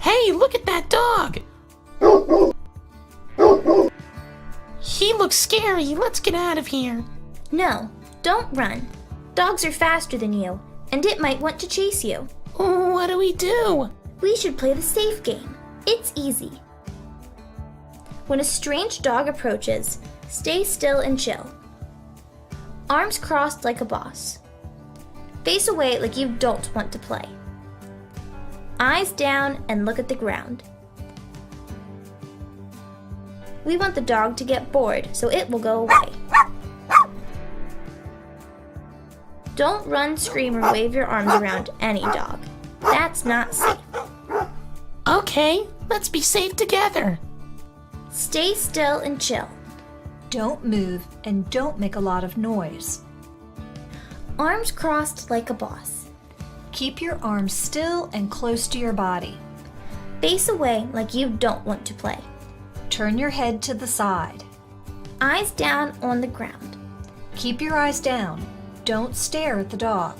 Hey, look at that dog! He looks scary. Let's get out of here. No, don't run. Dogs are faster than you, and it might want to chase you. What do we do? We should play the safe game. It's easy. When a strange dog approaches, stay still and chill. Arms crossed like a boss. Face away like you don't want to play. Eyes down and look at the ground. We want the dog to get bored, so it will go away. Don't run, scream, or wave your arms around any dog. That's not safe. Okay, let's be safe together. Stay still and chill. Don't move and don't make a lot of noise. Arms crossed like a boss. Keep your arms still and close to your body. Face away like you don't want to play. Turn your head to the side. Eyes down on the ground. Keep your eyes down. Don't stare at the dog.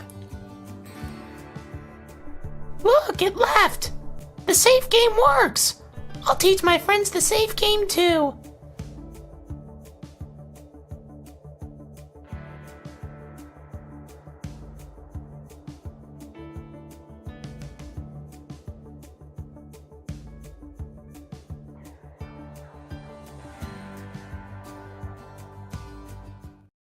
Look, it left! The safe game works! I'll teach my friends the safe game too.